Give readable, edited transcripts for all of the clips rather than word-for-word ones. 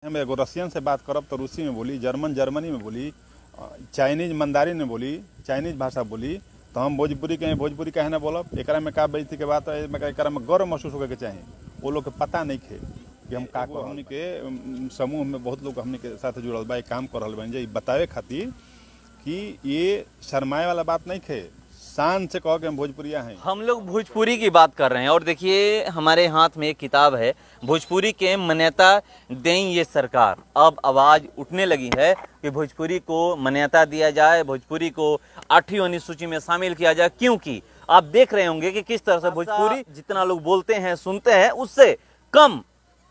हम एगो रसियन से बात करब तो रूसी में बोली, जर्मनी में बोली, चाइनीज मंदारिन में बोली, चाइनीज भाषा बोली, तो हम भोजपुरी कहें भोजपुरी कहे ना बोलब। एकरा में का बेइज्जती के बात है, एकरा में गर्व महसूस होके चाहिए। वो लोग के पता नहीं खे कि हम का कर। हमनी के समूह में बहुत लोग हमनी के साथ जुड़ल बा, काम कर रहल बन, बतावे खातिर कि ये शर्माए वाला बात नहीं खे, शान से कहो कि हम भोजपुरिया हैं। हम लोग भोजपुरी की बात कर रहे हैं और देखिए हमारे हाथ में एक किताब है, भोजपुरी के मान्यता दें ये सरकार। अब आवाज उठने लगी है कि भोजपुरी को मान्यता दिया जाए, भोजपुरी को 8वीं अनुसूची में शामिल किया जाए, क्योंकि आप देख रहे होंगे कि किस तरह से भोजपुरी जितना लोग बोलते हैं सुनते हैं उससे कम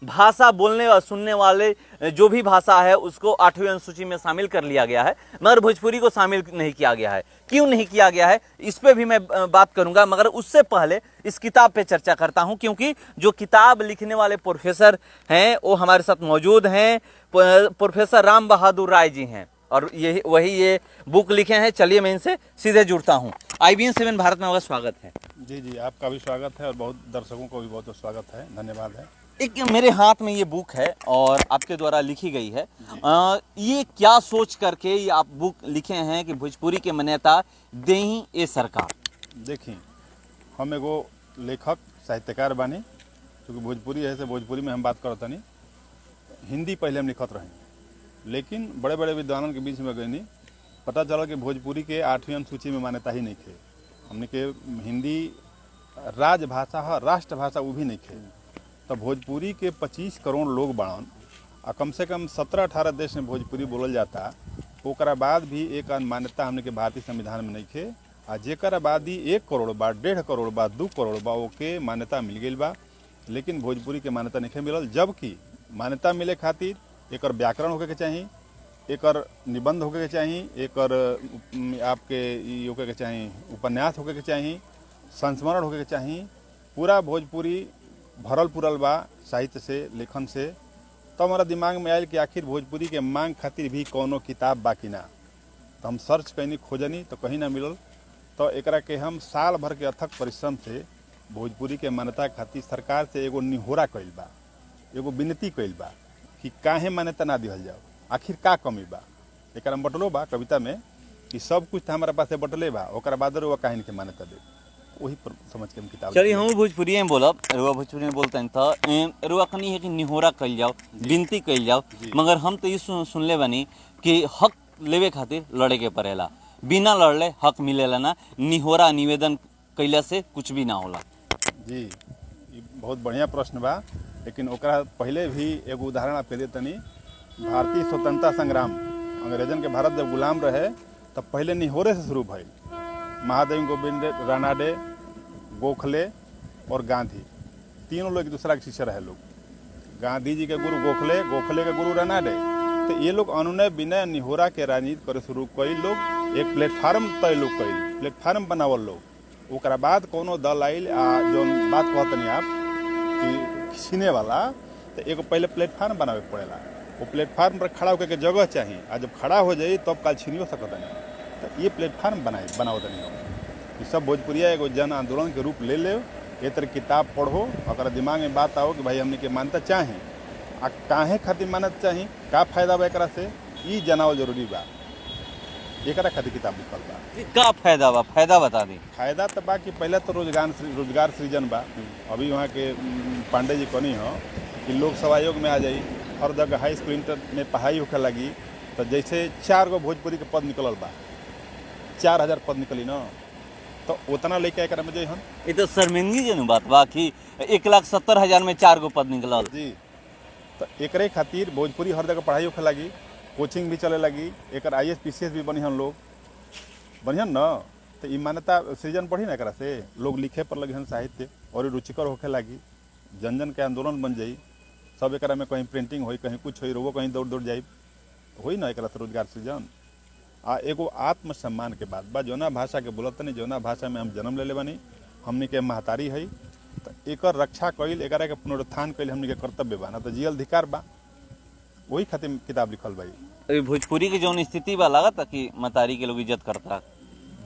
भाषा बोलने और सुनने वाले जो भी भाषा है उसको 8वीं अनुसूची में शामिल कर लिया गया है, मगर भोजपुरी को शामिल नहीं किया गया है। क्यों नहीं किया गया है इस पे भी मैं बात करूंगा, मगर उससे पहले इस किताब पे चर्चा करता हूं, क्योंकि जो किताब लिखने वाले प्रोफेसर हैं वो हमारे साथ मौजूद हैं। प्रोफेसर राम बहादुर राय जी हैं और वही ये बुक लिखे हैं। चलिए मैं इनसे सीधे जुड़ता हूँ। IBN 7 भारत में आपका स्वागत है। जी, आपका भी स्वागत है और बहुत दर्शकों को भी बहुत स्वागत है, धन्यवाद है। एक मेरे हाथ में ये बुक है और आपके द्वारा लिखी गई है। ये क्या सोच करके ये आप बुक लिखे हैं कि भोजपुरी के मान्यता दें ये सरकार? देखिए, हम एगो लेखक साहित्यकार बानी, क्योंकि भोजपुरी है से भोजपुरी में हम बात करत नहीं। हिंदी पहले हम लिखत रहे, लेकिन बड़े बड़े विद्वानों के बीच में गई नहीं, पता चला कि भोजपुरी के 8वीं अनुसूची में मान्यता ही नहीं थे। हमने के हिंदी राजभाषा है, राष्ट्रभाषा वो भी नहीं थे। तो भोजपुरी के 25 करोड़ लोग बाड़न और कम से कम 17-18 देश में भोजपुरी बोलल जाता, ओकरा बाद भी एक मान्यता हमने के भारतीय संविधान में नहीं थे। आ जेकर आबादी 1 करोड़ बा, 1.5 करोड़ बा, 2 करोड़ बा, ओके मान्यता मिल गई बा, लेकिन भोजपुरी के मान्यता नहीं मिलल। जबकि मान्यता मिले खातिर एकर व्याकरण होके के चाहिए, एकर निबंध होके के चाहिए, एकर आपके होके के चाहिए, उपन्यास होके के चाहिए, संस्मरण होके के चाहिए। पूरा भोजपुरी भरल पुरल बा साहित्य से, लेखन से। तो हमारा दिमाग में आयल कि आखिर भोजपुरी के मांग खातिर भी कोनो किताब बाकी ना। तो हम सर्च कैनी, खोजनी तो कहीं ना मिलल। तो एकरा के हम साल भर के अथक परिश्रम से भोजपुरी के मान्यता खातिर सरकार से एगो निहोरा कैल बा, एगो विनती कैल बा कि काहे मान्यता ना दिहल जाओ, आखिर का कमी बा। एकरा में बटलो बा कविता में कि सब कुछ तो हमारा पास बटले बा, ओकरा बाद रुआ काहे के मान्यता दे, वही समझ के हम किताब। चलिए हम भोजपुरी में बोलब, रुआ भोजपुरी में बोलते हैं तो रुआ कनी है कि निहोरा कल जाओ, विनती कल जाओ, मगर हम तो ये सुनले बनी कि हक लेवे खातिर लड़े के पड़ेला, बिना लड़ले हक मिलेला ना, निहोरा निवेदन कैला से कुछ भी ना होला। जी, बहुत बढ़िया प्रश्न बा, लेकिन ओकरा पहले भी एगो उदाहरण आप दे तनी। भारतीय स्वतंत्रता संग्राम, अंग्रेजन के भारत जब गुलाम रहे तब पहले निहोरे से शुरू भइल। महादेव गोविंद रानाडे, गोखले और गांधी, तीनों लोग एक दूसरा के शिष्य रहे लोग। गांधी जी के गुरु गोखले, गोखले के गुरु रानाडे। तो ये लोग अनुनय विनय निहोरा के राजनीति करे शुरू कई लोग, एक प्लेटफार्म तय लोग कई, प्लेटफार्म बनावल लोग। ओकरा बाद कोनो दल आइल, जो बात कहतनी आप कि छीने वाला, तो एगो पहले प्लेटफार्म बनावे पड़ेला। वो प्लेटफार्म पर खड़ा होकर के जगह चाहिए, आ जब खड़ा हो जाई तब काल छीनियो सकत नहीं। तो ये प्लेटफार्म बनाओ तनी हम सब भोजपुरिया एगो जन आंदोलन के रूप ले ले। ये तरह किताब पढ़ो, अगर दिमाग में बात आओ कि भाई हमने के मान्यता चाहे, आ काहे खातिर मान्यता चाही, का फायदा बा एकरा से, ई जनावल जरूरी बा। एकरा खातिर किताब लिखल बा। का फायदा बा, फायदा बता दी। फायदा तो बा कि पहले तो रोजगार सृजन बा। अभी वहाँ के पांडे जी कनी हो कि लोक सेवा आयोग में आ जाई, हर जगह हाई स्कूल इंटर में पढ़ाई होखे लगी। तो जैसे 4 गो भोजपुरी के पद निकलल बा, 4000 पद निकली ना, तो उतना लेके एकरा में जइहन। ये तो शर्मिंदगी जन बात बा कि 1,70,000 में 4 गो पद निकलल। जी, तो एकरे खातिर भोजपुरी हर जगह पढ़ाई होखे लगी, कोचिंग भी चले लगी, एकर IAS PCS भी बनिहन लोग, बनिहन ना। तो ई मान्यता सृजन पढ़ी ना, एकरा से लोग लिखे पर लगी हन, साहित्य और रुचिकर होखे लगी, जन जन के आंदोलन बन जाई। सब एकरा में कहीं प्रिंटिंग होई, कहीं कुछ होई, रोगो कहीं दौड़ दौड़ जाई, होई ना एकरा से रोजगार सृजन। आ एगो आत्मसम्मान के बात बा। जौना भाषा के बोलत नहीं, जौना भाषा में हम जन्म ले बानी, हमनी के महतारी है, तो एकर रक्षा कईल, एकरा के पुनरुत्थान कईल हमनी के कर्तव्य बा, ना तो जियल अधिकार बा। वही खातिर किताब लिखल भाई। अभी भोजपुरी की जौन स्थिति बा लागत कि मतारी के लोग इज्जत करता।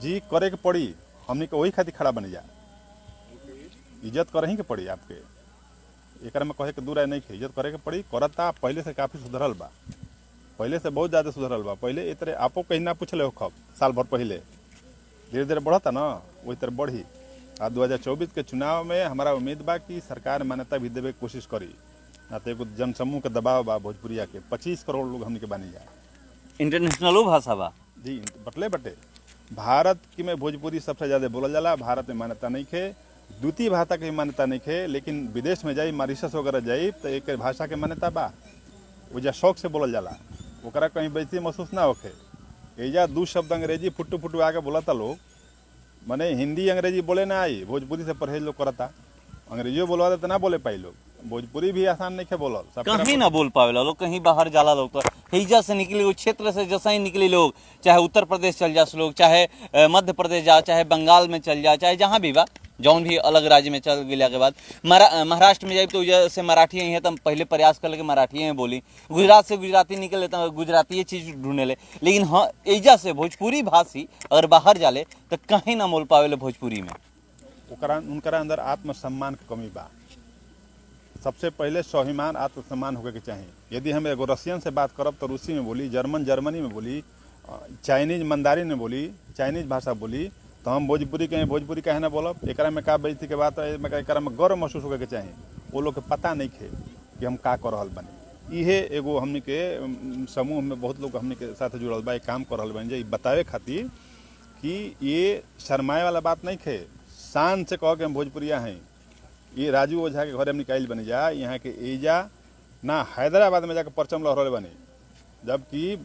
जी, करे के पड़ी, हमनी के वही खातिर खड़ा बनी जा, इज्जत करही के पड़ी आपके। एक में कहे के दूर नहीं खे, इज्जत करे के पड़ी, करता पहले से काफ़ी सुधरल बा, पहले से बहुत ज़्यादा सुधरल बा। पहले ए तरह आपो कहीं ना पूछले हो खब, साल भर पहले धीरे धीरे बढ़ता ना, वही तरह बढ़ी। आ 2024 के चुनाव में हमारा उम्मीद बा कि सरकार मान्यता भी देवे के कोशिश करी, ना तो एगो जनसमूह के दबाव बा भोजपुरिया के, 25 करोड़ लोग हमने के बनी जाए। इंटरनेशनलो भाषा बा जी बटले बटे भारत की में भोजपुरी सबसे ज़्यादा बोलल जाला, भारत में मान्यता नहीं खे, द्वितीय भाषा के मान्यता नहीं खे, लेकिन विदेश में जाई मॉरिशस वगैरह जाई तो एक भाषा के मान्यता बा, वजह शौक से बोलल जाला, ओकरा कहीं बेइज्जती महसूस ना होखे। एजा 2 शब्द अंग्रेजी फुट्टू फुट्टू आगे बोलता लोग, माने हिंदी अंग्रेजी बोले ना आई, भोजपुरी से परहेज लोग करता, अंग्रेजियो बोलवा दे तो ना बोले पाई लोग, भोजपुरी भी आसान नहीं खे बोलल, सब कहीं ना बोल पावेला लोग, कहीं बाहर जाला लोग तो हैजा से निकले वो क्षेत्र से जैसा ही निकले लोग, चाहे उत्तर प्रदेश चल जा लोग, चाहे मध्य प्रदेश जा, चाहे बंगाल में चल जा, चाहे जहाँ भी बा, जौन भी अलग राज्य में चल गया के बाद महाराष्ट्र में जाए तो जैसे मराठी है तो हम पहले प्रयास कर ले मराठी में बोली, गुजरात से गुजराती निकले तो गुजराती चीज ढूंढे ले, लेकिन हाँ एजा से भोजपुरी भाषी अगर बाहर जाले तो कहीं ना बोल पावे भोजपुरी में। उनकरा अंदर आत्मसम्मान की कमी बा। सबसे पहले स्वाभिमान आत्मसम्मान होके के चाहिए। यदि हम एगो रसियन से बात करब तो रूसी में बोली, जर्मन जर्मनी में बोली, चाइनीज मंदारिन में बोली, चाइनीज भाषा बोली, तो हम भोजपुरी कहें भोजपुरी कहे ना बोलब, एक में का बेइज्जती के बात है, एक में गर्व महसूस होके के चाहिए। वो लोग के पता नहीं खे कि हम का कर रहल बनी। इहे एगो हमनी के समूह में बहुत लोग हमनी के साथ जुड़ल बा, काम कर रहल बनी, बतावे खातिर कि ये शर्माए वाला बात नहीं खे, शान से कह के हम भोजपुरिया हैं। ये राजू ओझा के घरे हम निकाल बनी जा, यहाँ के एजा ना हैदराबाद में जाकर परचम लहरले बनी, जबकि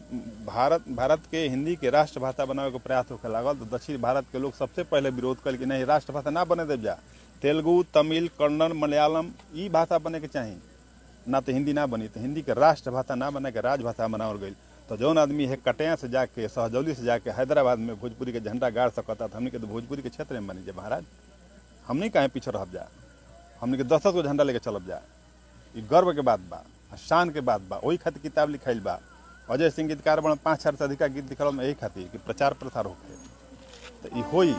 भारत के हिंदी के राष्ट्रभाषा बनावे के प्रयास होखे लागल तो दक्षिण भारत के लोग सबसे पहले विरोध कल कि नहीं राष्ट्रभाषा ना बने देव जा, तेलुगु तमिल कन्नड़ मलयालम ई भाषा बने के चाहिए, ना तो हिंदी ना बनी, तो हिंदी के राष्ट्रभाषा ना बने के राजभाषा बनावल गई। तो जौन आदमी है कटिया से जाके सहजौली से जाके हैदराबाद में भोजपुरी के झंडा गाड़ सकता, तो हमने के तो भोजपुरी के क्षेत्र में बनी जा महाराज, हमने कहीं पीछे रह जा, हमने के 10 को झंडा लेके चलब जा, ये गर्व के बात बा, शान के बात बा। वही खातिर किताब लिखाइल बा, अजय सिंह गीतकार बड़ा 5,000 से अधिक गीत लिखल यही खातिर कि प्रचार प्रसार होके, तो ये होई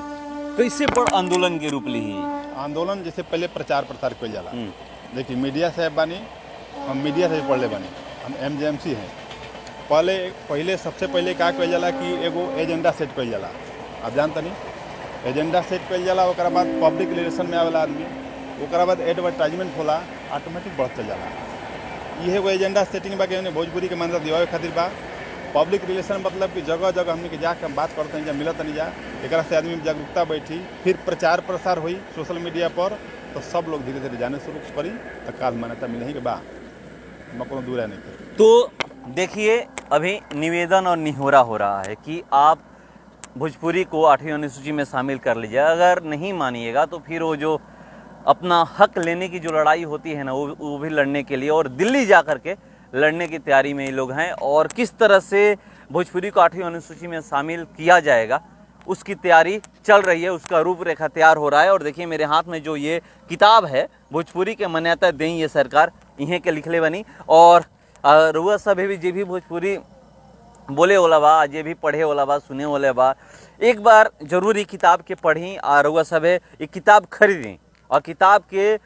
कैसे बड़ आंदोलन के रूप ली आंदोलन। जैसे पहले प्रचार प्रसार कल जाला, देखिए मीडिया से बानी, हम मीडिया से पढ़ले बानी, हम MJMC हैं। पहले सबसे पहले का कल जाला कि एगो एजेंडा सेट कल जाला, आप जानते नहीं, एजेंडा सेट कल जाला, ओकरा बाद पब्लिक रिलेशन में आवेला आदमी, ओकरा बाद एडवर्टाइजमेंट होला, ऑटोमेटिक बढ़त चल जाला। ये एगो एजेंडा सेटिंग बा कि भोजपुरी के मान्यता दिवावे खातिर बा। पब्लिक रिलेशन मतलब कि जगह जगह हमने के जाके हम बात करते हैं, जब मिलत नहीं जा, एक से आदमी में जागरूकता बैठी, फिर प्रचार प्रसार हुई सोशल मीडिया पर, तो सब लोग धीरे धीरे जाने शुरू करी, तो काल मान्यता मिले ही के बा, कोनो दूर नहीं थे। तो देखिए अभी निवेदन और निहोरा हो रहा है कि आप भोजपुरी को 8वीं अनुसूची में शामिल कर लीजिए, अगर नहीं मानिएगा तो फिर वो जो अपना हक लेने की जो लड़ाई होती है ना, वो भी लड़ने के लिए और दिल्ली जा कर के लड़ने की तैयारी में ये लोग हैं। और किस तरह से भोजपुरी को 8वीं अनुसूची में शामिल किया जाएगा उसकी तैयारी चल रही है, उसका रूपरेखा तैयार हो रहा है। और देखिए मेरे हाथ में जो ये किताब है, भोजपुरी के मान्यता दें ये सरकार, इन्हें के लिखले बनी। और रुआ सब भी जे भी भोजपुरी बोले वाला बा, जे भी पढ़े वाला बा, सुने वाला बा, एक बार जरूर ये किताब के पढ़ी और रुआ सब ये किताब खरीदें और किताब के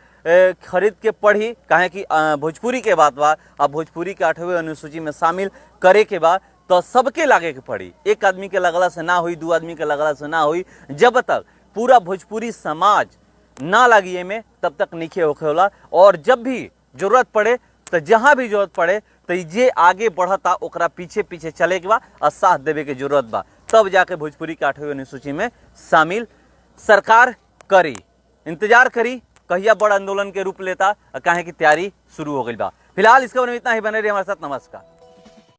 खरीद के पढ़ी, काहे कि भोजपुरी के बात बा, अब भोजपुरी के 8वीं अनुसूची में शामिल करे के बाद तो सबके लागे के पड़ी, एक आदमी के लगला से ना हुई, 2 आदमी के लगला से ना हुई, जब तक पूरा भोजपुरी समाज ना लगिए में तब तक नीचे होके होला। और जब भी जरूरत पड़े तो जहाँ भी जरूरत पड़े तो ये आगे बढ़ता ओकरा पीछे पीछे चले के बा और साथ देवे के जरूरत बा, तब जाके भोजपुरी के 8वीं अनुसूची में शामिल सरकार करी। इंतजार करी कहिया बड़ आंदोलन के रूप लेता, काहे की तैयारी शुरू हो गई बा। फिलहाल इसके बारे में इतना ही, बने रहिए हमारे साथ, नमस्कार।